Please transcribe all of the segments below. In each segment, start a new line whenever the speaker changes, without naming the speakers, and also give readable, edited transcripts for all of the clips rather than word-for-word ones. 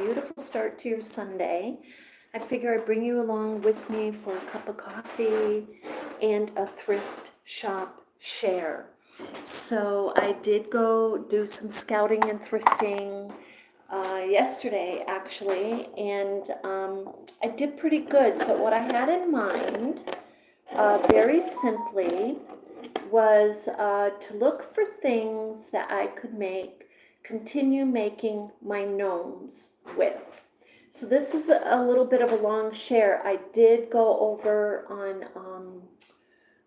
beautiful start to your Sunday. I figure I'd bring you along with me for a cup of coffee and a thrift shop share. So I did go do some scouting and thrifting yesterday, actually, and I did pretty good. So what I had in mind, very simply, was to look for things that I could continue making my gnomes with. So this is a little bit of a long share. I did go over on,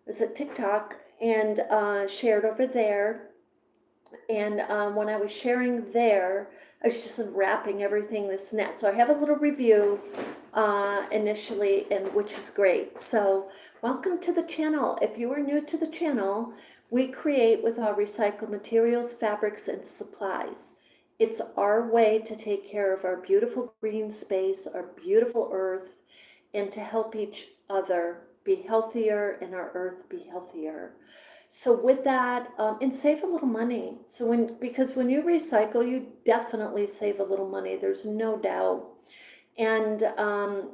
is it TikTok, and shared over there. And when I was sharing there, I was just unwrapping everything, this and that. So I have a little review initially, and which is great. So welcome to the channel. If you are new to the channel, we create with our recycled materials, fabrics, and supplies. It's our way to take care of our beautiful green space, our beautiful earth, and to help each other be healthier and our earth be healthier. So with that, and save a little money. So because when you recycle, you definitely save a little money. There's no doubt. And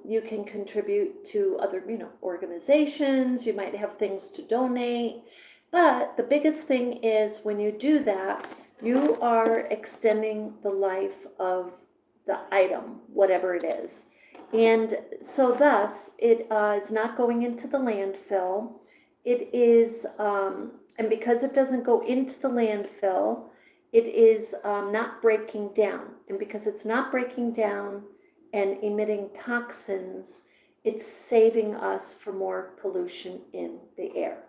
you can contribute to other, organizations. You might have things to donate. But the biggest thing is when you do that, you are extending the life of the item, whatever it is. And so thus, it is not going into the landfill. It is, and because it doesn't go into the landfill, it is not breaking down. And because it's not breaking down and emitting toxins, it's saving us from more pollution in the air.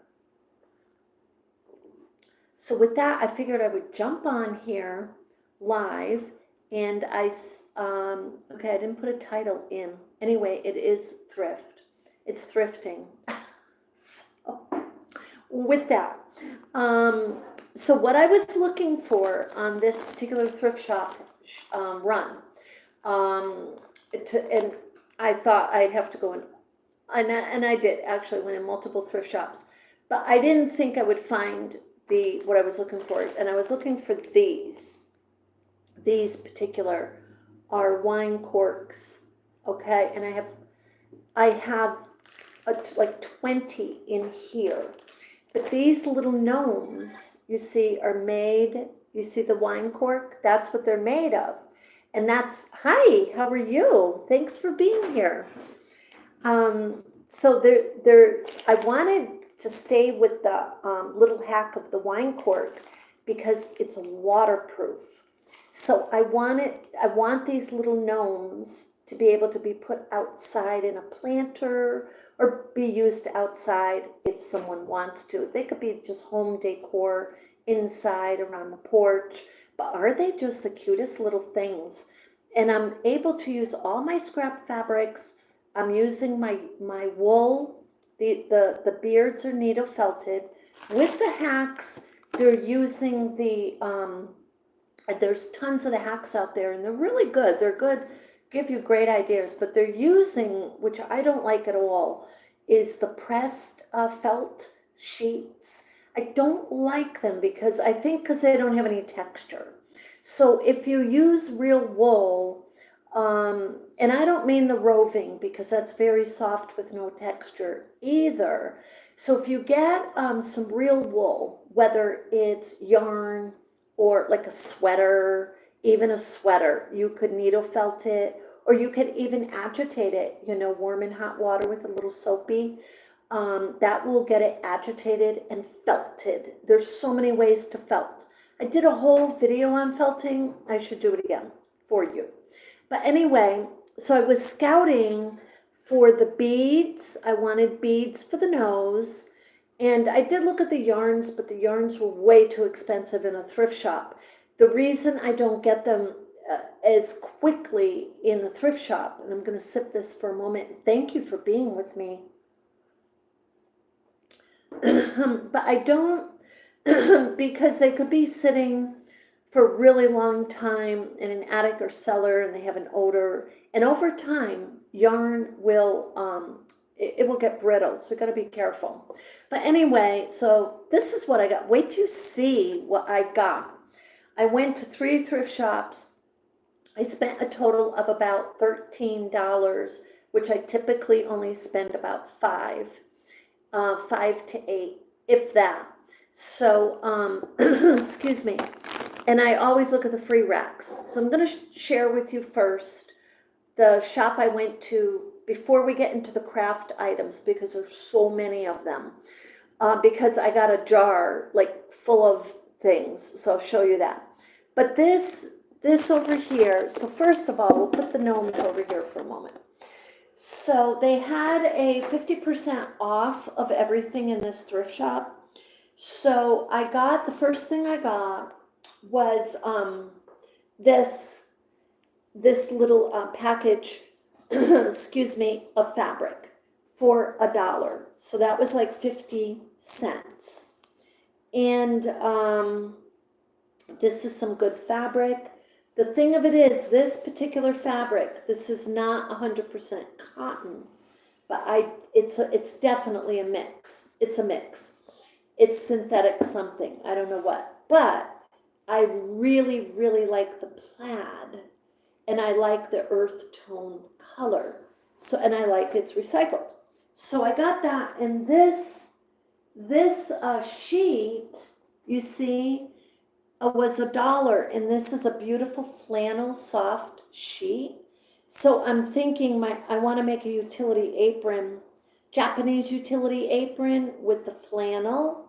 So with that, I figured I would jump on here live, and okay, I didn't put a title in. Anyway, it is thrift. It's thrifting. With that, so what I was looking for on this particular thrift shop run, and I thought I'd have to go in, and I did actually, went in multiple thrift shops, but I didn't think I would find what I was looking for, and I was looking for these. These particular are wine corks, okay, and I have like 20 in here. But these little gnomes, you see, are made, you see the wine cork? That's what they're made of. And hi, how are you? Thanks for being here. So I wanted to stay with the little hack of the wine cork because it's waterproof. So I want these little gnomes to be able to be put outside in a planter or be used outside if someone wants to. They could be just home decor inside around the porch, but are they just the cutest little things? And I'm able to use all my scrap fabrics. I'm using my wool. The beards are needle felted. With the hacks, they're using there's tons of the hacks out there, and they're really good. They're good, give you great ideas, but they're using, which I don't like at all, is the pressed felt sheets. I don't like them because they don't have any texture. So if you use real wool, and I don't mean the roving because that's very soft with no texture either. So if you get some real wool, whether it's yarn or like a sweater, even a sweater, you could needle felt it, or you could even agitate it, warm in hot water with a little soapy. That will get it agitated and felted. There's so many ways to felt. I did a whole video on felting. I should do it again for you. But anyway, so I was scouting for the beads. I wanted beads for the nose. And I did look at the yarns, but the yarns were way too expensive in a thrift shop. The reason I don't get them as quickly in the thrift shop, and I'm going to sip this for a moment. Thank you for being with me. But I don't, because they could be sitting for a really long time in an attic or cellar, and they have an odor. And over time, yarn will, it will get brittle, so you got to be careful. But anyway, so this is what I got. Wait to see what I got. I went to 3 thrift shops. I spent a total of about $13, which I typically only spend about $5 to $8, if that. So, excuse me. And I always look at the free racks. So I'm going to share with you first the shop I went to before we get into the craft items, because there's so many of them. Because I got a jar like full of things, so I'll show you that. But this over here, so first of all, we'll put the gnomes over here for a moment. So they had a 50% off of everything in this thrift shop. So I got, the first thing I got was this little package, excuse me, of fabric for $1. So that was like 50 cents. And this is some good fabric. The thing of it is, this particular fabric, this is not 100% cotton, but it's definitely a mix. It's a mix. It's synthetic something, I don't know what. But I really, really like the plaid, and I like the earth tone color. So, and I like it's recycled. So I got that, and this sheet, you see, was $1, and this is a beautiful flannel soft sheet. So I'm thinking I want to make a utility apron, Japanese utility apron with the flannel,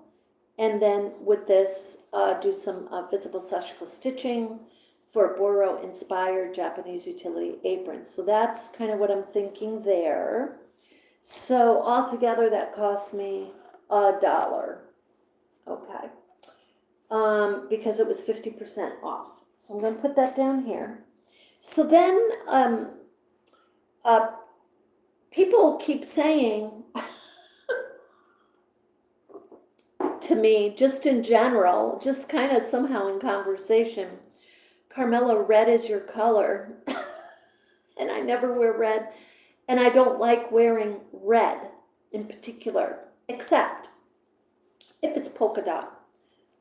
and then with this do some visible surgical stitching for a Boro inspired Japanese utility apron. So that's kind of what I'm thinking there. So altogether that cost me $1. Okay. Because it was 50% off. So I'm going to put that down here. So then people keep saying to me, just in general, just kind of somehow in conversation, Carmella, red is your color. And I never wear red. And I don't like wearing red in particular, except if it's polka dot.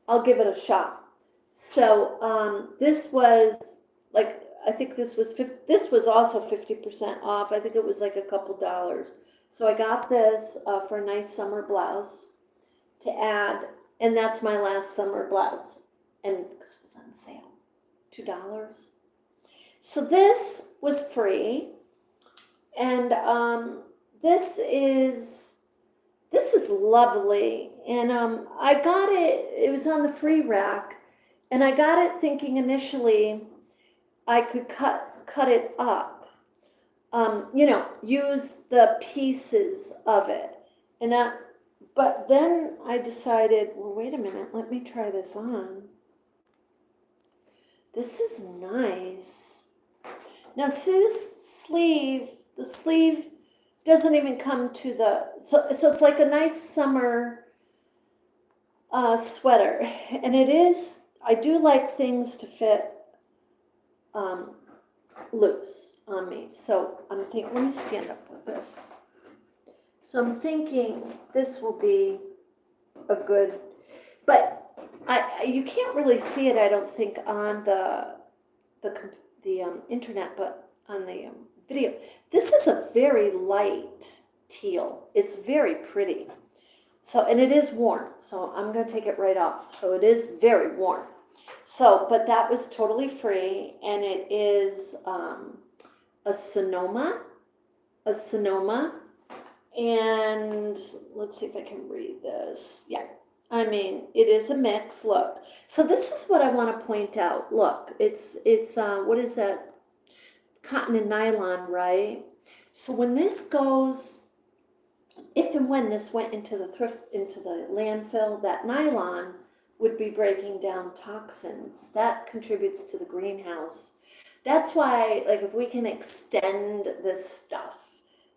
I'll give it a shot. So this was like, I think this was also 50% off. I think it was like a couple dollars. So I got this for a nice summer blouse to add, and that's my last summer blouse. And because it was on sale, $2. So this was free, and this is lovely. And I got it was on the free rack, and I got it thinking initially I could cut it up, use the pieces of it. And but then I decided, well, wait a minute, let me try this on. This is nice. Now see this sleeve, the sleeve doesn't even come to so it's like a nice summer sweater. And it is, I do like things to fit loose on me. So I'm thinking, let me stand up with this. So I'm thinking this will be a good, but you can't really see it, I don't think, on the internet, but on the video. This is a very light teal. It's very pretty. So, and it is warm. So I'm going to take it right off. So it is very warm. So, but that was totally free, and it is a Sonoma, and let's see if I can read this. Yeah, I mean, it is a mix. Look, so this is what I want to point out. Look, it's what is that? Cotton and nylon, right? So when this goes, if and when this went into the landfill, that nylon would be breaking down toxins. That contributes to the greenhouse. That's why, like, if we can extend this stuff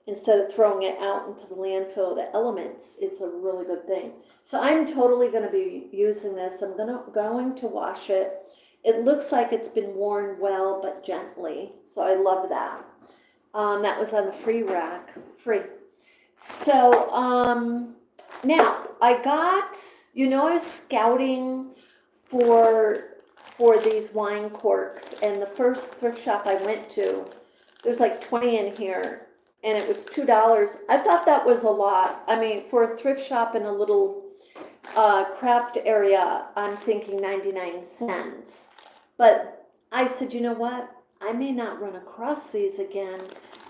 instead of throwing it out into the landfill, the elements, it's a really good thing. So I'm totally going to be using this. I'm going to wash it. It looks like it's been worn well, but gently. So I love that. That was on the free rack, free. So now I got, I was scouting for for these wine corks. And the first thrift shop I went to, there's like 20 in here, and it was $2. I thought that was a lot. I mean, for a thrift shop in a little craft area, I'm thinking 99 cents. But I said, you know what? I may not run across these again,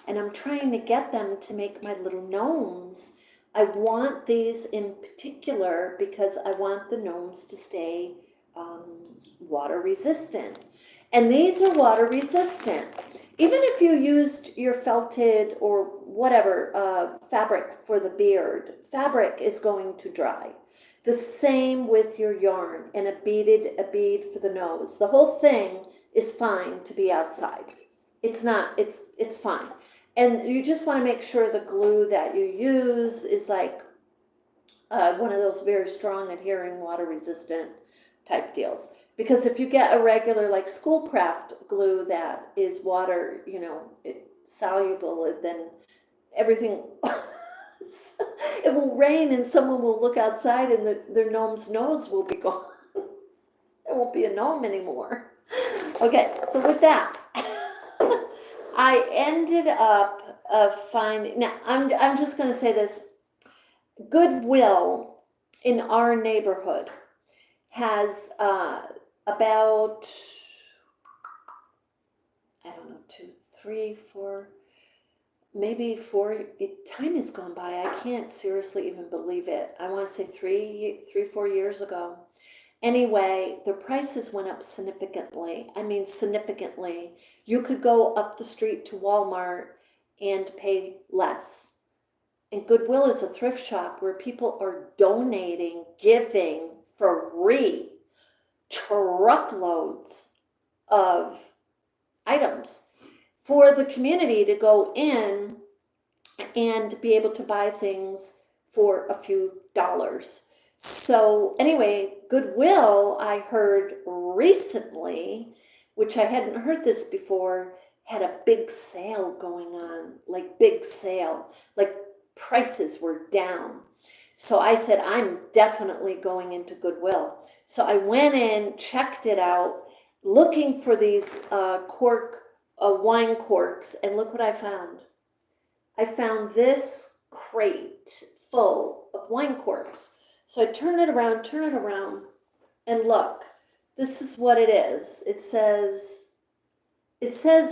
and I'm trying to get them to make my little gnomes. I want these in particular because I want the gnomes to stay water resistant. And these are water resistant. Even if you used your felted or whatever fabric for the beard, fabric is going to dry. The same with your yarn and a bead for the nose. The whole thing is fine to be outside. It's not, it's fine. And you just want to make sure the glue that you use is like one of those very strong adhering water resistant type deals. Because if you get a regular like Schoolcraft glue that is water, soluble, then everything, it will rain and someone will look outside and their gnome's nose will be gone. There won't be a gnome anymore. Okay, so with that, I ended up finding, now I'm just going to say this, Goodwill in our neighborhood has about, I don't know, 2, 3, 4, maybe 4, time has gone by. I can't seriously even believe it. I want to say 3, 4 years ago. Anyway, the prices went up significantly. I mean, significantly. You could go up the street to Walmart and pay less. And Goodwill is a thrift shop where people are donating, giving free truckloads of items for the community to go in and be able to buy things for a few dollars. So anyway, Goodwill, I heard recently, which I hadn't heard this before, had a big sale going on, like big sale, like prices were down. So I said, I'm definitely going into Goodwill. So I went in, checked it out, looking for these wine corks, and look what I found. I found this crate full of wine corks. So I turn it around, and look, this is what it is. It says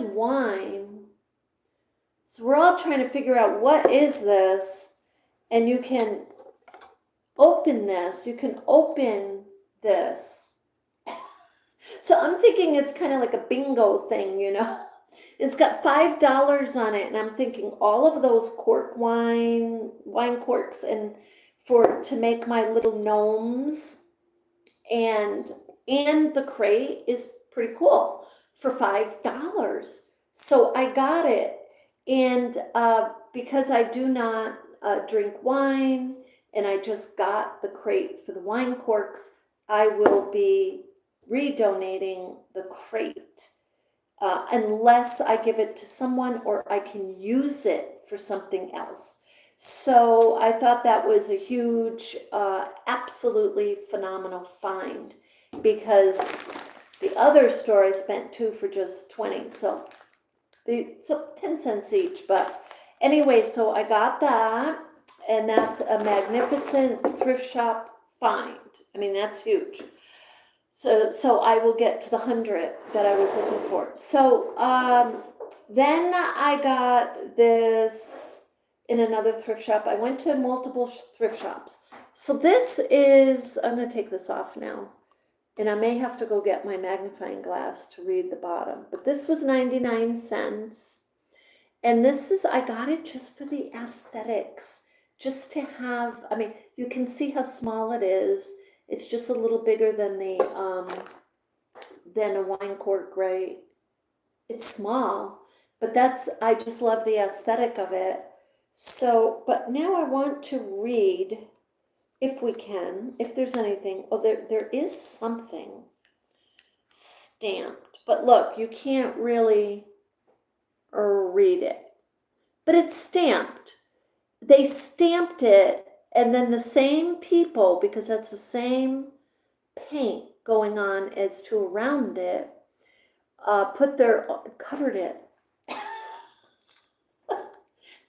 wine. So we're all trying to figure out what is this, and you can open this. You can open this. So I'm thinking it's kind of like a bingo thing, It's got $5 on it, and I'm thinking all of those wine corks, and to make my little gnomes, and the crate is pretty cool for $5. So I got it, and because I do not drink wine, and I just got the crate for the wine corks, I will be redonating the crate. Unless I give it to someone or I can use it for something else. So I thought that was a huge, absolutely phenomenal find, because the other store I spent 2 for just 20, so 10 cents each. But anyway, so I got that, and that's a magnificent thrift shop find. I mean, that's huge. So I will get to the 100 that I was looking for. So then I got this in another thrift shop. I went to multiple thrift shops. So this is, I'm going to take this off now, and I may have to go get my magnifying glass to read the bottom. But this was 99 cents. And this is, I got it just for the aesthetics, just to have, I mean, you can see how small it is. It's just a little bigger than than a wine cork, right? It's small, but I just love the aesthetic of it. So, but now I want to read, if we can, if there's anything. Oh, there is something stamped, but look, you can't really read it, but it's stamped. They stamped it. And then the same people, because that's the same paint, going on as to around it, covered it.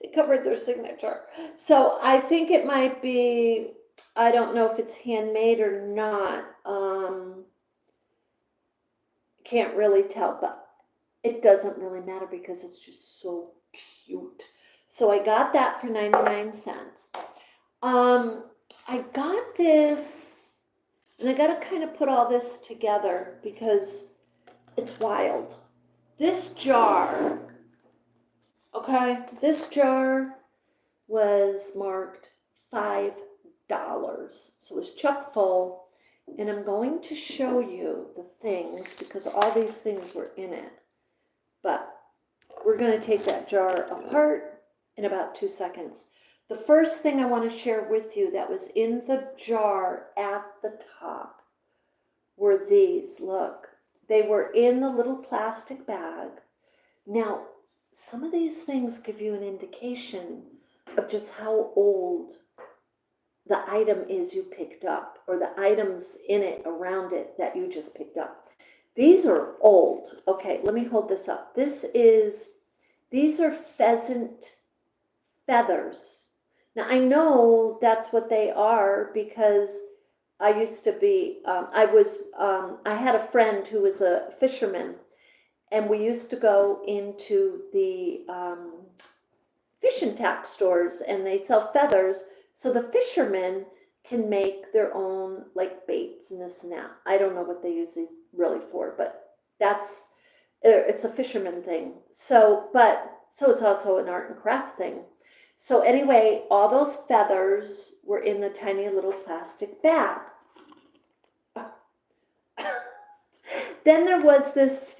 They covered their signature. So I think it might be, I don't know if it's handmade or not. Can't really tell, but it doesn't really matter because it's just so cute. So I got that for 99 cents. I got this, and I gotta kind of put all this together because it's wild. This jar, okay, this jar was marked $5. So it was chock full, and I'm going to show you the things because all these things were in it. But we're going to take that jar apart in about 2 seconds. The first thing I want to share with you that was in the jar at the top were these. Look, they were in the little plastic bag. Now, some of these things give you an indication of just how old the item is you picked up, or the items in it, around it, that you just picked up. These are old. Okay, let me hold this up. These are pheasant feathers. Now, I know that's what they are because I used to be, I had a friend who was a fisherman, and we used to go into the fish and tack stores, and they sell feathers, so the fishermen can make their own, like, baits and this and that. I don't know what they use it really for, but it's a fisherman thing. So it's also an art and craft thing. So anyway, all those feathers were in the tiny little plastic bag. Then there was this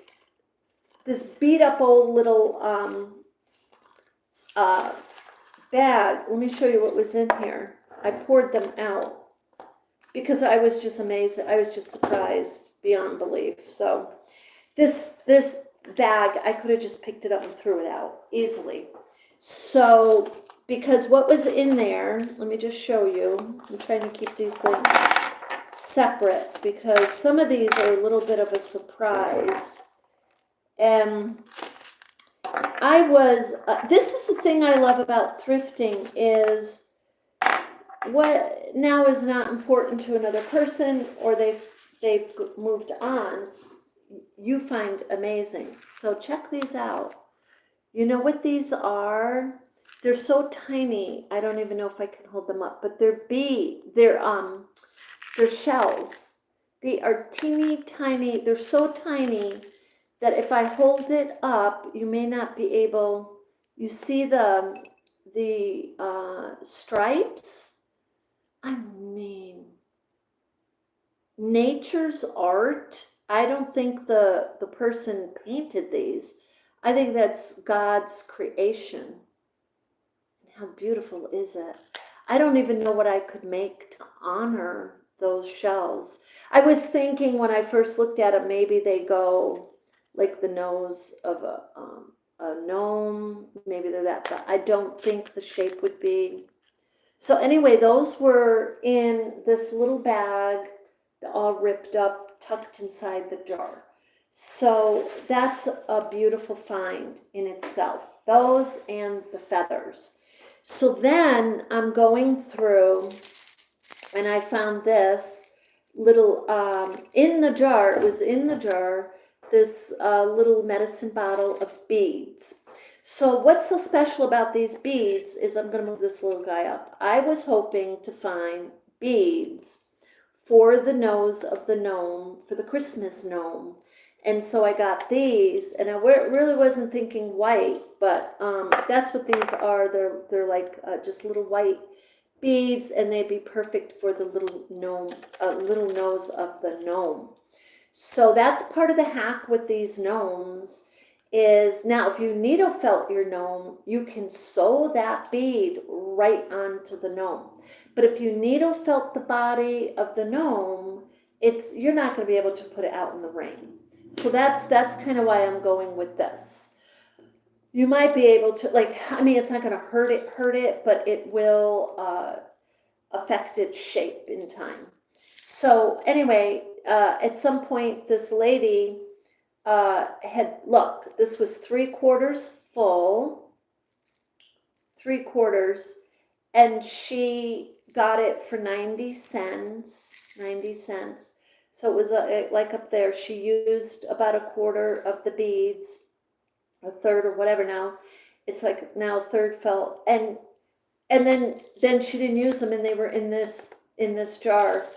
beat up old little bag. Let me show you what was in here. I poured them out because I was just amazed. I was just surprised beyond belief. So this bag, I could have just picked it up and threw it out easily. So because what was in there, let me just show you. I'm trying to keep these things separate because some of these are a little bit of a surprise. And this is the thing I love about thrifting is what now is not important to another person, or they've moved on, you find amazing. So check these out. You know what these are? They're so tiny. I don't even know if I can hold them up, but they're shells. They are teeny tiny. They're so tiny that if I hold it up, you may not be able, you see the stripes? I mean, nature's art. I don't think the person painted these. I think that's God's creation. How beautiful is it? I don't even know what I could make to honor those shells. I was thinking when I first looked at it, maybe they go like the nose of a gnome. Maybe they're that, but I don't think the shape would be. So anyway, those were in this little bag, all ripped up, tucked inside the jar. So that's a beautiful find in itself, those and the feathers. So then I'm going through, and I found this little, in the jar, it was in the jar, this little medicine bottle of beads. So what's so special about these beads is, I'm going to move this little guy up. I was hoping to find beads for the nose of the gnome, for the Christmas gnome. And so I got these, and I really wasn't thinking white, but that's what these are. They're like just little white beads, and they'd be perfect for the little gnome, little nose of the gnome. So that's part of the hack with these gnomes. Is now if you needle felt your gnome, you can sew that bead right onto the gnome. But if you needle felt the body of the gnome, you're not going to be able to put it out in the rain. So that's kind of why I'm going with this. You might be able to, it's not going to hurt it, but it will affect its shape in time. So anyway, at some point, this lady look, this was 3/4 full, 3/4, and she got it for 90 cents, 90 cents. So it was like up there, she used about 1/4 of the beads, a third or whatever now. It's like now a third fell, and then she didn't use them, and they were in this jar.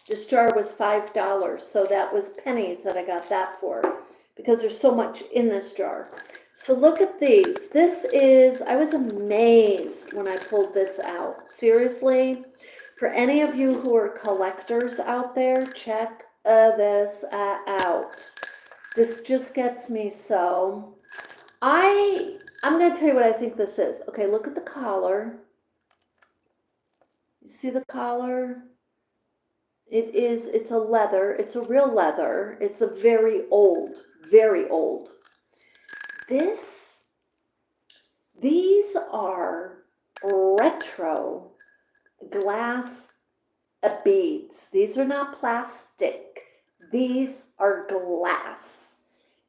This jar was $5, so that was pennies that I got that for, because there's so much in this jar. So look at these. I was amazed when I pulled this out. Seriously, for any of you who are collectors out there, check this out. This just gets me so. I'm going to tell you what I think this is. Okay, look at the collar. You see the collar? It's a leather. It's a real leather. It's a very old, very old. These are retro glass beads. These are not plastic. These are glass.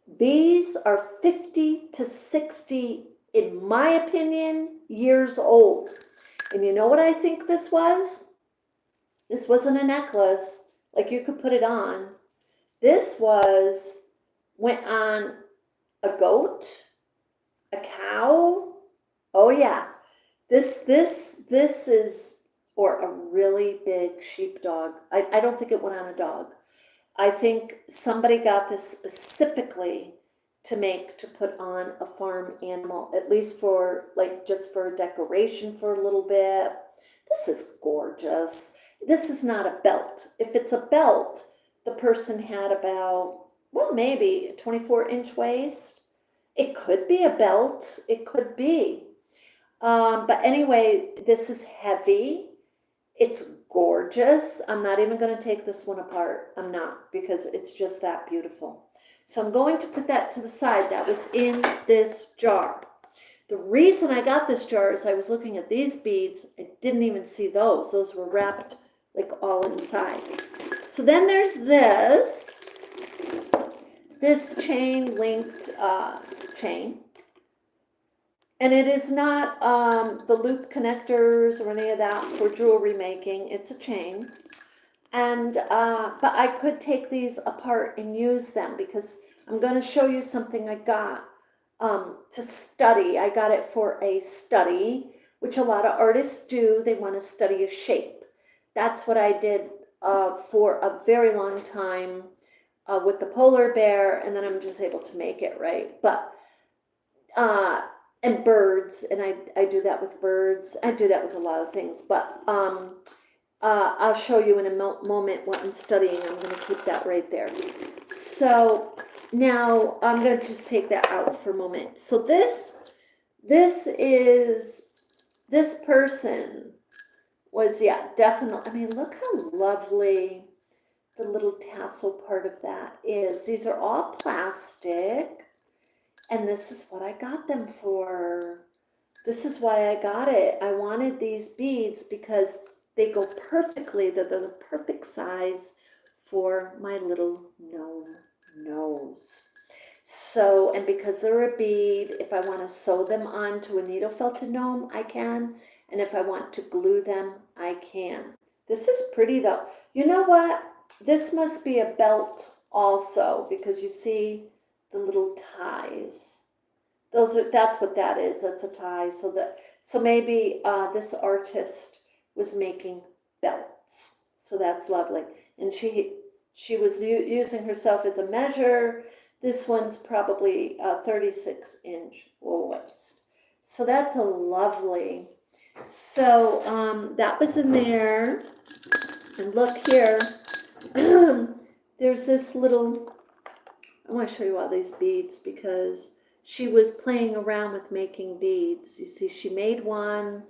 These are 50 to 60, in my opinion, years old. And you know what I think this was? This wasn't a necklace, like you could put it on. This went on a goat, a cow. Oh yeah, this is, or a really big sheepdog. I don't think it went on a dog. I think somebody got this specifically to put on a farm animal, at least for just for decoration for a little bit. This is gorgeous. This is not a belt. If it's a belt, the person had about, well, maybe a 24-inch waist. It could be a belt. It could be. But anyway, this is heavy. It's gorgeous. I'm not even going to take this one apart. I'm not, because it's just that beautiful. So I'm going to put that to the side. That was in this jar. The reason I got this jar is I was looking at these beads. I didn't even see those. Those were wrapped like all inside. So then there's this chain linked chain. And it is not the loop connectors or any of that for jewelry making. It's a chain. And but I could take these apart and use them, because I'm going to show you something I got to study. I got it for a study, which a lot of artists do. They want to study a shape. That's what I did for a very long time with the polar bear, and then I'm just able to make it, right? But and birds, and I do that with birds. I do that with a lot of things, but I'll show you in a moment what I'm studying. I'm going to keep that right there. So now I'm going to just take that out for a moment. So this person was, yeah, definitely, I mean, look how lovely the little tassel part of that is. These are all plastic. And this is what I got them for. This is why I got it. I wanted these beads because they go perfectly. They're the perfect size for my little gnome nose. So, and because they're a bead, if I want to sew them onto a needle felted gnome, I can. And if I want to glue them, I can. This is pretty though. You know what? This must be a belt also, because you see the little ties. That's what that is. That's a tie. So maybe this artist was making belts. So that's lovely. And she was using herself as a measure. This one's probably a 36-inch waist. So that's a lovely. So that was in there. And look here. There's this little, I want to show you all these beads because she was playing around with making beads. You see, she made one,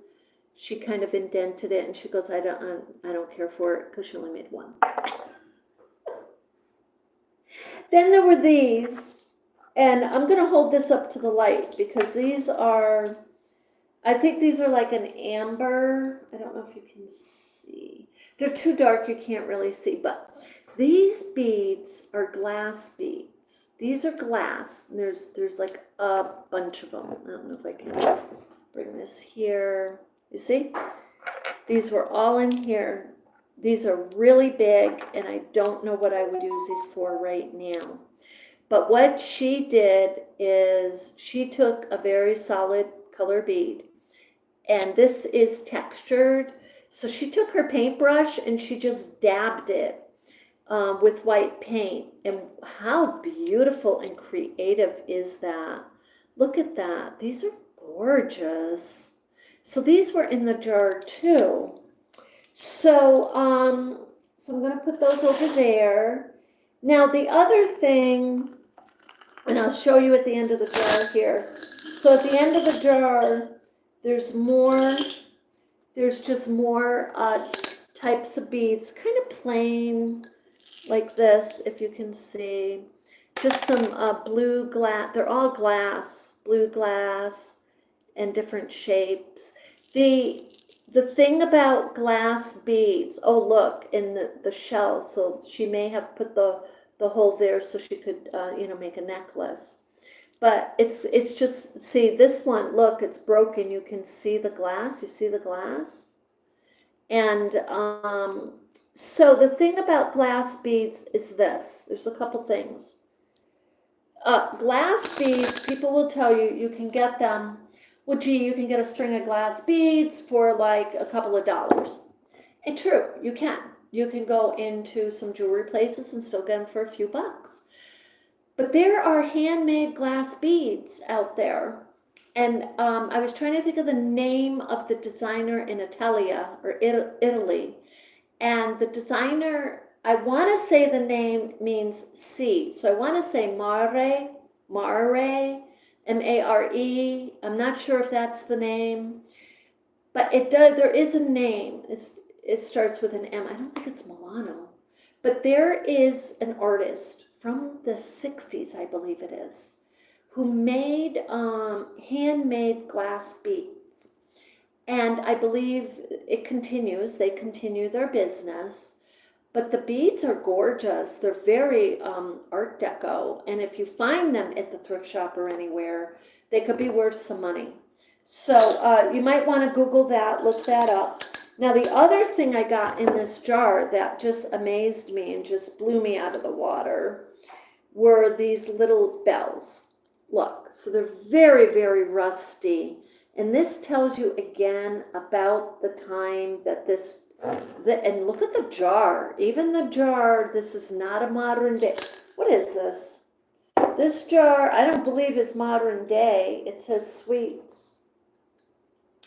she kind of indented it, and she goes, I don't care for it, because she only made one. Then there were these, and I'm going to hold this up to the light because these are, I think these are like an amber. I don't know if you can see. They're too dark, you can't really see, but these beads are glass beads. These are glass. There's like a bunch of them. I don't know if I can bring this here. You see? These were all in here. These are really big, and I don't know what I would use these for right now. But what she did is she took a very solid color bead, and this is textured. So she took her paintbrush and she just dabbed it with white paint. And how beautiful and creative is that? Look at that. These are gorgeous. So these were in the jar too. So, so I'm going to put those over there. Now the other thing, and I'll show you at the end of the jar here. So at the end of the jar, there's just more types of beads, kind of plain like this, if you can see. Just some blue glass, they're all glass, blue glass, and different shapes. The thing about glass beads, oh look, in the shell, so she may have put the hole there so she could, you know, make a necklace. But it's just, see this one, look, it's broken. You can see the glass, you see the glass? And so the thing about glass beads is this, there's a couple things. Glass beads, people will tell you, you can get them, well, gee, you can get a string of glass beads for like a couple of dollars. And true, you can. You can go into some jewelry places and still get them for a few bucks. But there are handmade glass beads out there. And I was trying to think of the name of the designer in Italia, or Italy. And the designer, I want to say the name means sea. So I want to say Mare, M-A-R-E. I'm not sure if that's the name. But it does, there is a name. It starts with an M. I don't think it's Milano. But there is an artist from the 60s, I believe it is, who made handmade glass beads. And I believe it continues, they continue their business, but the beads are gorgeous. They're very Art Deco. And if you find them at the thrift shop or anywhere, they could be worth some money. So you might want to Google that, look that up. Now the other thing I got in this jar that just amazed me and just blew me out of the water were these little bells. Look, so they're very, very rusty. And this tells you again about the time that this, and look at the jar. Even the jar, this is not a modern day. What is this? This jar, I don't believe is modern day. It says sweets.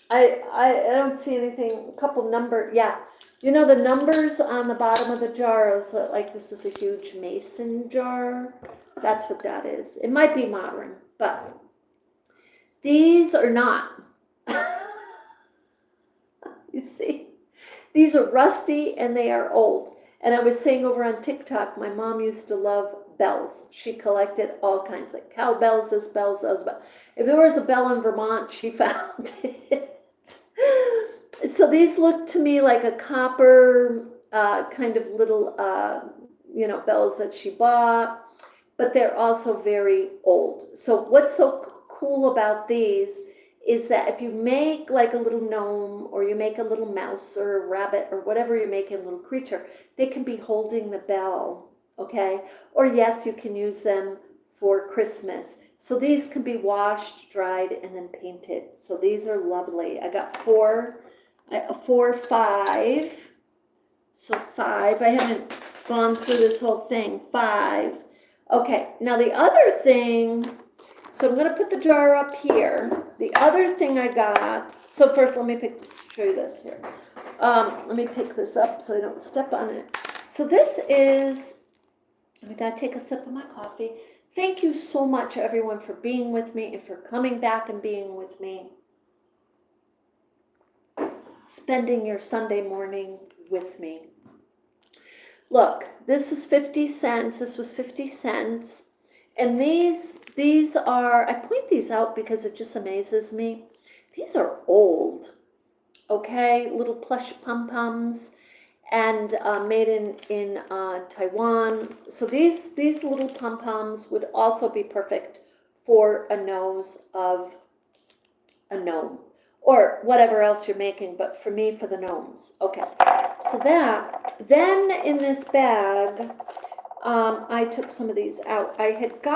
I don't see anything, a couple number, yeah. You know the numbers on the bottom of the jar is like this is a huge mason jar. That's what that is. It might be modern, but these are not. You see, these are rusty and they are old. And I was saying over on TikTok, my mom used to love bells. She collected all kinds of cowbells, this bells, those bells. If there was a bell in Vermont, she found it. So these look to me like a copper kind of little, you know, bells that she bought, but they're also very old. So what's so cool about these is that if you make like a little gnome or you make a little mouse or a rabbit or whatever you're making, a little creature, they can be holding the bell, okay? Or yes, you can use them for Christmas. So these can be washed, dried, and then painted. So these are lovely. I got four, 5. So 5. I haven't gone through this whole thing. 5. Okay, now the other thing, so I'm going to put the jar up here. The other thing I got, so first let me show you this here. Let me pick this up so I don't step on it. So this is, I got to take a sip of my coffee. Thank you so much, everyone, for being with me and for coming back and being with me. Spending your Sunday morning with me. Look, this is 50 cents. This was 50 cents. And these are, I point these out because it just amazes me. These are old, okay? Little plush pom-poms. and made in Taiwan. So these little pom-poms would also be perfect for a nose of a gnome or whatever else you're making, but for me, for the gnomes. Okay, so that, then in this bag, I took some of these out. I picked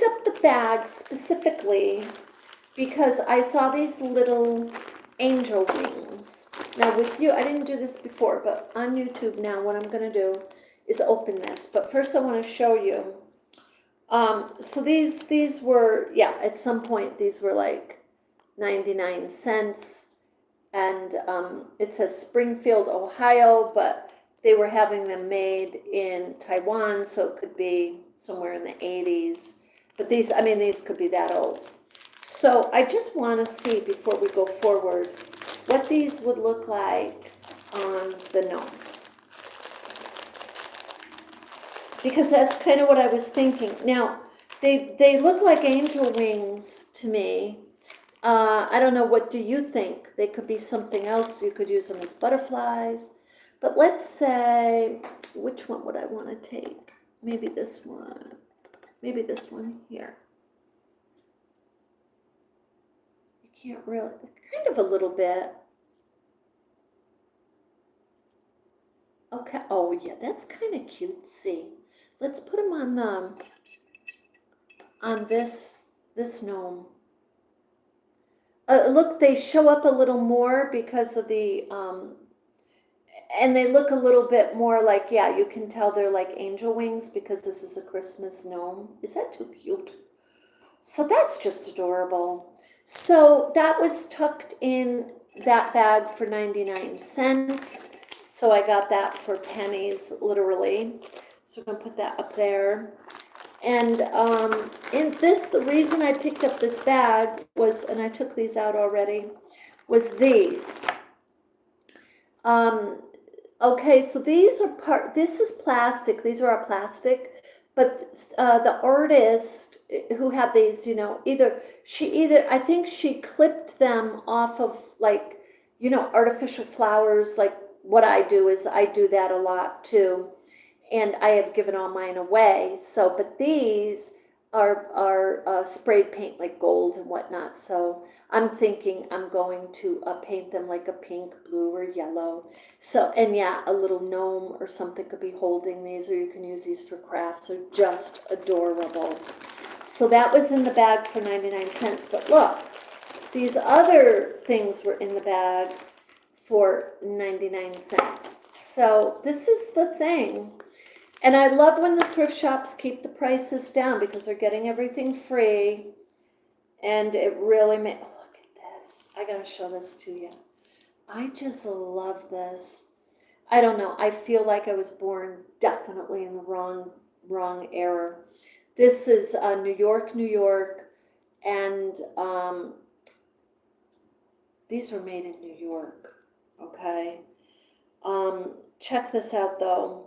up the bag specifically because I saw these little angel wings. Now with you, I didn't do this before, but on YouTube now, what I'm gonna do is open this. But first I wanna show you. So these were, yeah, at some point, these were like 99 cents. And it says Springfield, Ohio, but they were having them made in Taiwan, so it could be somewhere in the 80s. But these, I mean, these could be that old. So I just want to see, before we go forward, what these would look like on the gnome. Because that's kind of what I was thinking. Now, they look like angel wings to me. I don't know, what do you think? They could be something else. You could use them as butterflies. But let's say, which one would I want to take? Maybe this one. Maybe this one here. You can't really, kind of a little bit. Okay, oh yeah, that's kind of cutesy. Let's put them on this gnome. Look, they show up a little more because of the, and they look a little bit more like, yeah, you can tell they're like angel wings because this is a Christmas gnome. Is that too cute? So that's just adorable. So that was tucked in that bag for 99 cents. So I got that for pennies, literally. So I'm gonna put that up there. And in this, the reason I picked up this bag was, and I took these out already, was these. Okay, so these are this is plastic, these are all plastic, but the artist who had these, you know, I think she clipped them off of, like, you know, artificial flowers. Like what I do is I do that a lot too. And I have given all mine away. So, but these are sprayed paint, like gold and whatnot. So I'm thinking I'm going to paint them like a pink, blue, or yellow. So, and yeah, a little gnome or something could be holding these, or you can use these for crafts. They're just adorable. So that was in the bag for 99 cents. But look, these other things were in the bag for 99 cents. So this is the thing. And I love when the thrift shops keep the prices down because they're getting everything free. And it really look at this. I gotta show this to you. I just love this. I don't know. I feel like I was born definitely in the wrong era. This is New York, New York. And these were made in New York. Okay. Check this out though.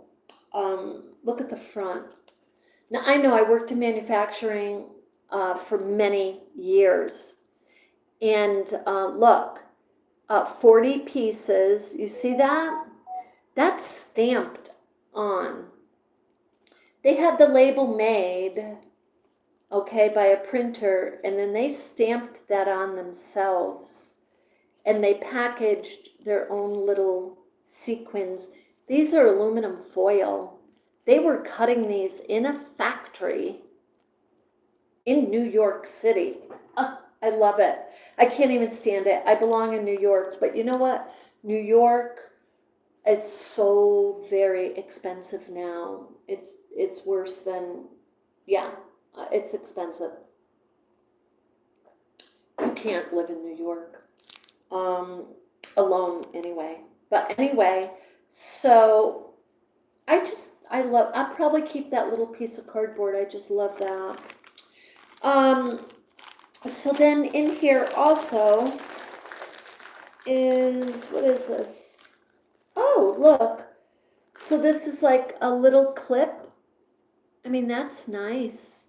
Look at the front. Now, I know I worked in manufacturing for many years. And look, 40 pieces. You see that? That's stamped on. They had the label made, okay, by a printer, and then they stamped that on themselves. And they packaged their own little sequins. These are aluminum foil. They were cutting these in a factory in New York City. Oh, I love it. I can't even stand it. I belong in New York, but you know what? New York is so very expensive now. It's worse than, yeah, it's expensive. You can't live in New York alone anyway. But anyway, so I'll probably keep that little piece of cardboard. I just love that. So then in here also is, what is this? Oh, look. So this is like a little clip. I mean, that's nice.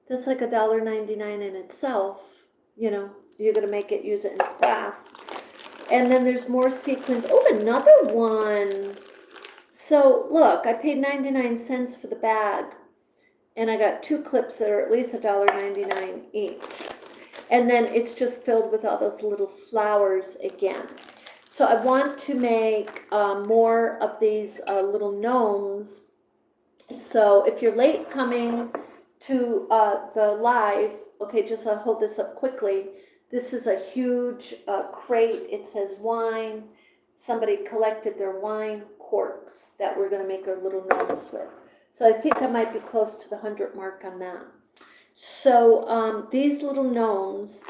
That's like $1.99 in itself. You know, you're gonna use it in a craft. And then there's more sequins. Oh, another one. So look, I paid 99 cents for the bag, and I got 2 clips that are at least $1.99 each. And then it's just filled with all those little flowers again. So I want to make more of these little gnomes. So if you're late coming to the live, okay, just I'll hold this up quickly. This is a huge crate. It says wine. Somebody collected their wine corks that we're going to make our little gnomes with. So I think I might be close to the 100 mark on that. So these little gnomes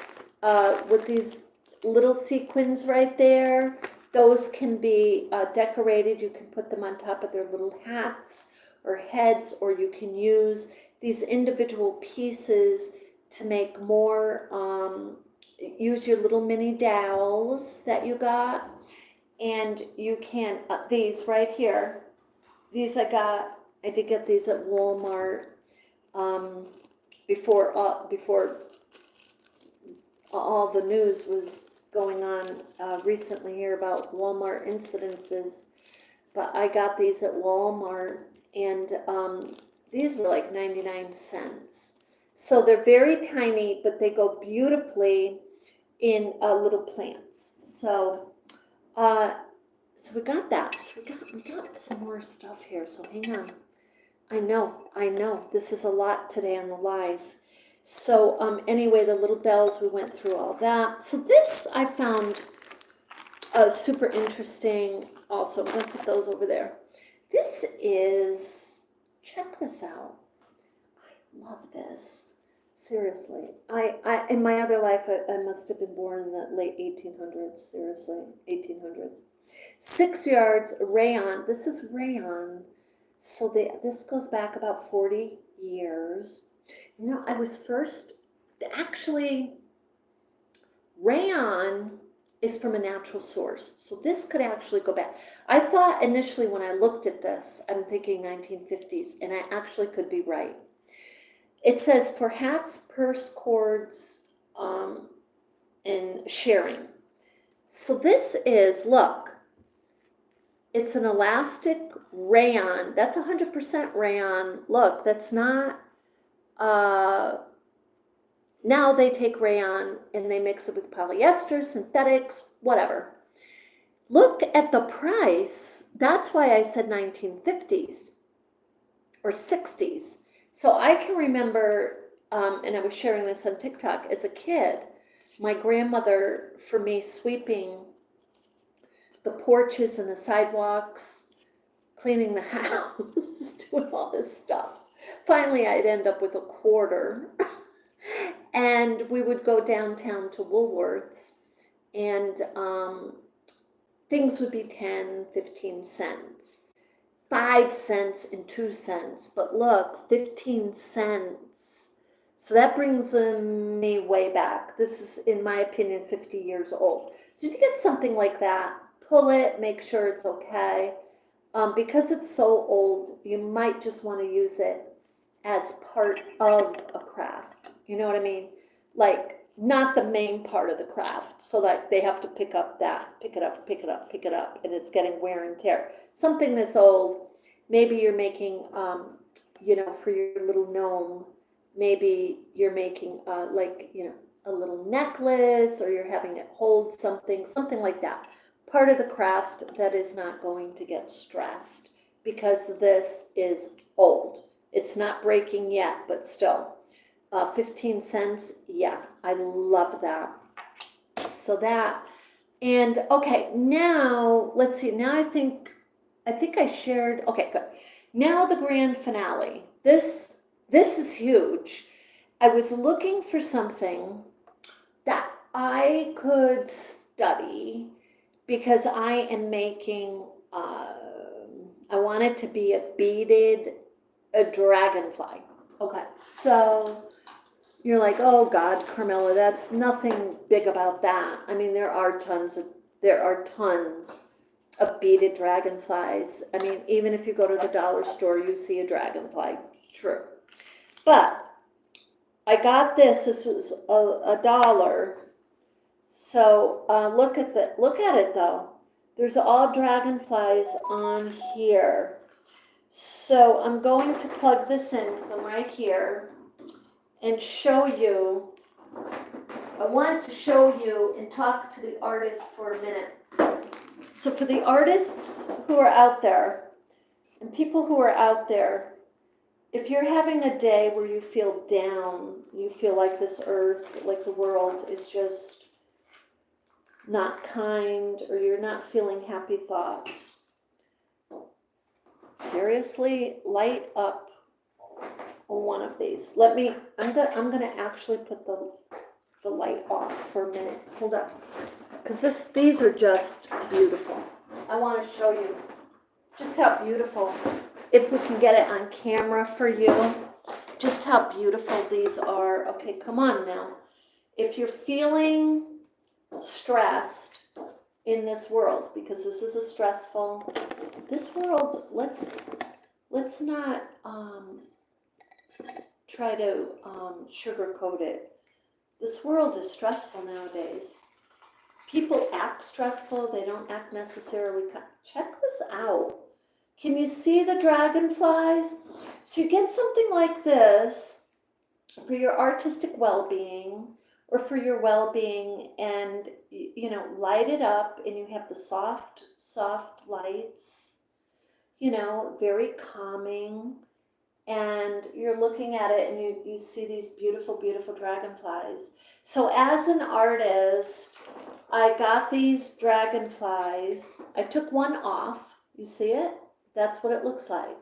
with these little sequins right there, those can be decorated. You can put them on top of their little hats or heads, or you can use these individual pieces to make more, use your little mini dowels that you got, and you can, these right here, these I did get these at Walmart before all the news was going on recently here about Walmart incidences, but I got these at Walmart, and these were like 99 cents. So they're very tiny, but they go beautifully in little plants. So so we got that. So we got some more stuff here. So hang on. I know. This is a lot today on the live. So anyway, the little bells, we went through all that. So this I found super interesting also. I'm going to put those over there. This is, check this out. I love this. Seriously. I in my other life, I must have been born in the late 1800s. Seriously, 1800s. 6 yards rayon. This is rayon. So this goes back about 40 years. You know, I was first, actually, rayon is from a natural source. So this could actually go back. I thought initially when I looked at this, I'm thinking 1950s, and I actually could be right. It says for hats, purse cords, and sharing. So this is, look, it's an elastic rayon. That's 100% rayon. Look, that's not, now they take rayon and they mix it with polyester, synthetics, whatever. Look at the price. That's why I said 1950s or 60s. So I can remember, and I was sharing this on TikTok, as a kid, my grandmother, for me, sweeping the porches and the sidewalks, cleaning the house, doing all this stuff. Finally, I'd end up with a quarter. And we would go downtown to Woolworths, and things would be 10, 15 cents. 5 cents and 2 cents, but look, 15 cents. So that brings me way back. This is, in my opinion, 50 years old. So if you get something like that, pull it, make sure it's okay. Because it's so old, you might just want to use it as part of a craft. You know what I mean? Like, not the main part of the craft, so that they have to pick up that, pick it up, and it's getting wear and tear. Something that's old, maybe you're making, you know, for your little gnome, maybe you're making, like, you know, a little necklace, or you're having it hold something like that. Part of the craft that is not going to get stressed, because this is old. It's not breaking yet, but still. 15 cents, yeah, I love that. So that, and okay, now, let's see, now I think I shared, okay, good. Now the grand finale. This is huge. I was looking for something that I could study, because I am making, I want it to be a beaded, a dragonfly. Okay, so you're like, oh God, Carmella, that's nothing big about that. I mean, there are tons of beaded dragonflies. I mean, even if you go to the dollar store, you see a dragonfly. True. But I got this. This was $1 So look at it though. There's all dragonflies on here. So I'm going to plug this in because I'm right here and show you. I want to show you and talk to the artists for a minute. So for the artists who are out there and people who are out there, if you're having a day where you feel down, you feel like this earth, like the world is just not kind, or you're not feeling happy thoughts, seriously, light up one of these. I'm gonna actually put the light off for a minute. Hold on. Because these are just beautiful. I want to show you just how beautiful, if we can get it on camera for you, just how beautiful these are. Okay, come on now. If you're feeling stressed in this world, because this is this world, let's not try to sugarcoat it. This world is stressful nowadays. People act stressful, they don't act necessarily. Check this out. Can you see the dragonflies? So you get something like this for your artistic well-being or for your well-being, and you know, light it up, and you have the soft lights, you know, very calming, and you're looking at it and you see these beautiful, beautiful dragonflies. So as an artist, I got these dragonflies. I took one off. You see it? That's what it looks like.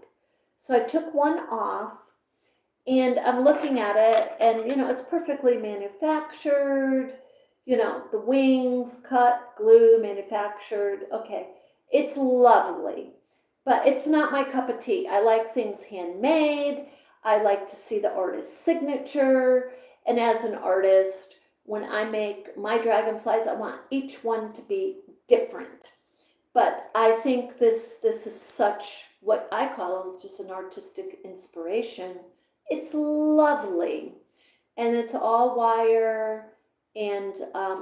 So I took one off and I'm looking at it, and you know, it's perfectly manufactured. You know, the wings cut, glue, manufactured. Okay, it's lovely. But it's not my cup of tea. I like things handmade. I like to see the artist's signature. And as an artist, when I make my dragonflies, I want each one to be different. But I think this is such what I call just an artistic inspiration. It's lovely. And it's all wire, and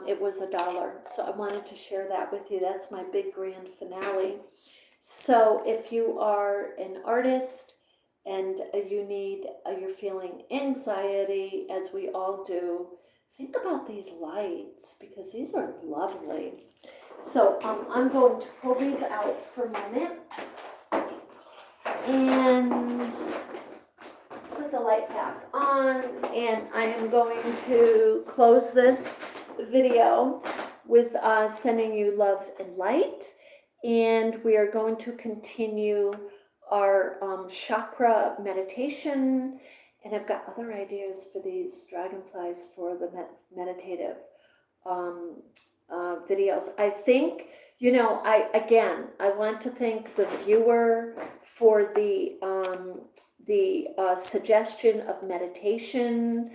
it was $1. So I wanted to share that with you. That's my big grand finale. So if you are an artist and you're feeling anxiety, as we all do, think about these lights, because these are lovely. So I'm going to pull these out for a minute and put the light back on, and I am going to close this video with sending you love and light. And we are going to continue our chakra meditation. And I've got other ideas for these dragonflies for the meditative videos. I think, you know, I want to thank the viewer for the suggestion of meditation.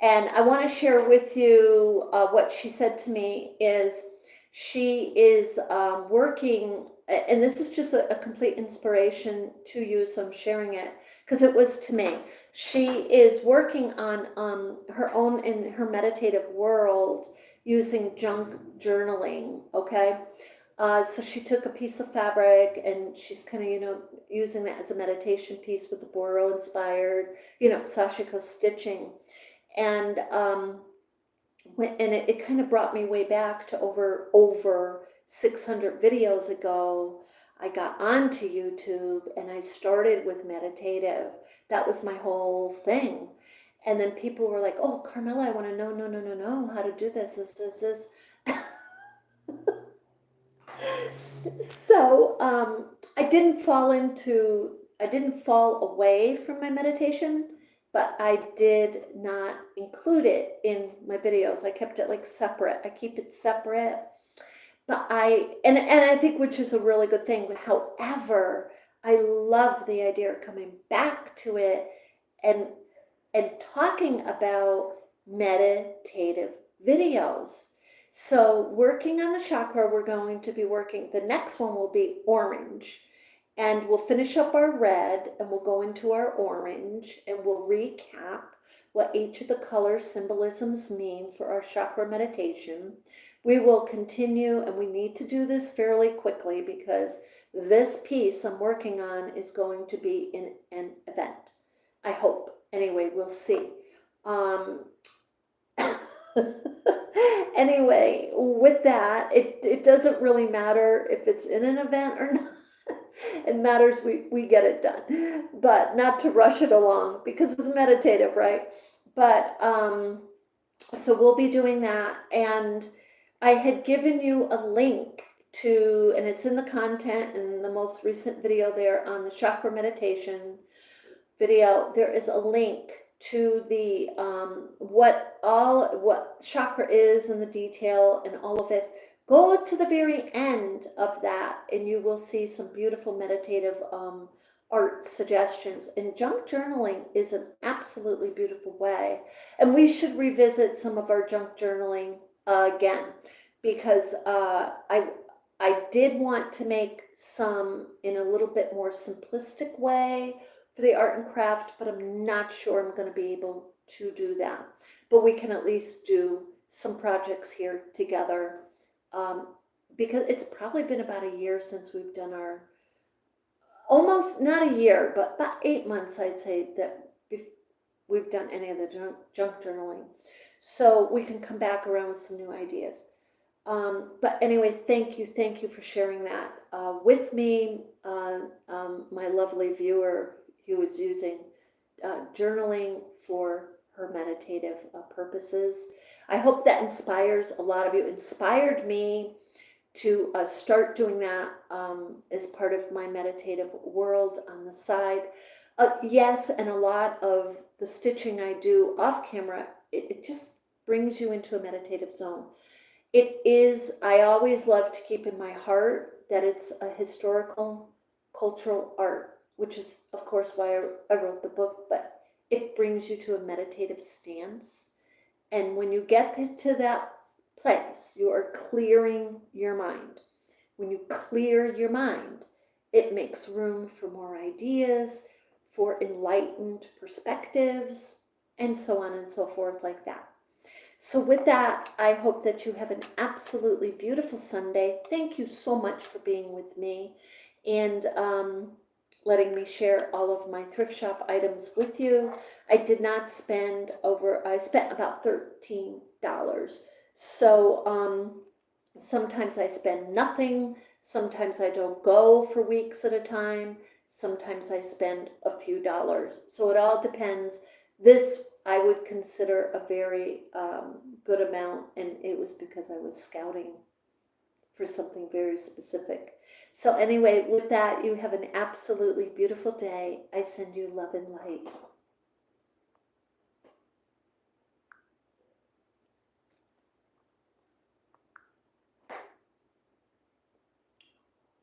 And I want to share with you what she said to me is, she is working, and this is just a complete inspiration to you, so I'm sharing it because it was to me. She is working on her own, in her meditative world, using junk journaling, okay? So she took a piece of fabric and she's kind of, you know, using that as a meditation piece with the Boro inspired, you know, sashiko stitching. And it kind of brought me way back to over 600 videos ago. I got onto YouTube and I started with meditative. That was my whole thing. And then people were like, oh, Carmella, I want to know how to do this. So I didn't fall away from my meditation, but I did not include it in my videos. I kept it like separate. I keep it separate. But and I think, which is a really good thing. However, I love the idea of coming back to it and talking about meditative videos. So working on the chakra, we're going to be working, the next one will be orange. And we'll finish up our red and we'll go into our orange and we'll recap what each of the color symbolisms mean for our chakra meditation. We will continue, and we need to do this fairly quickly because this piece I'm working on is going to be in an event. I hope. Anyway, we'll see. Anyway, with that, it doesn't really matter if it's in an event or not. It matters we get it done, but not to rush it along because it's meditative, right? But so we'll be doing that, and I had given you a link to, and it's in the content in the most recent video there on the chakra meditation video. There is a link to the what chakra is and the detail and all of it. Go to the very end of that and you will see some beautiful meditative art suggestions. And junk journaling is an absolutely beautiful way, and we should revisit some of our junk journaling again, because I did want to make some in a little bit more simplistic way for the art and craft, but I'm not sure I'm going to be able to do that. But we can at least do some projects here together, because it's probably been about a year since we've done our, almost not a year, but about 8 months, I'd say, that we've done any of the junk journaling. So we can come back around with some new ideas. But anyway, thank you for sharing that with me. My lovely viewer who is using journaling for her meditative purposes. I hope that inspires a lot of you. Inspired me to start doing that as part of my meditative world on the side. Yes, and a lot of the stitching I do off camera, it just brings you into a meditative zone. It is, I always love to keep in my heart that it's a historical, cultural art, which is, of course, why I wrote the book, but it brings you to a meditative stance. And when you get to that place, you are clearing your mind. When you clear your mind, it makes room for more ideas, for enlightened perspectives, and so on and so forth like that. So with that, I hope that you have an absolutely beautiful Sunday. Thank you so much for being with me and letting me share all of my thrift shop items with you. I did not spend I spent about $13. So sometimes I spend nothing. Sometimes I don't go for weeks at a time. Sometimes I spend a few dollars. So it all depends. This I would consider a very good amount, and it was because I was scouting for something very specific. So anyway, with that, you have an absolutely beautiful day. I send you love and light.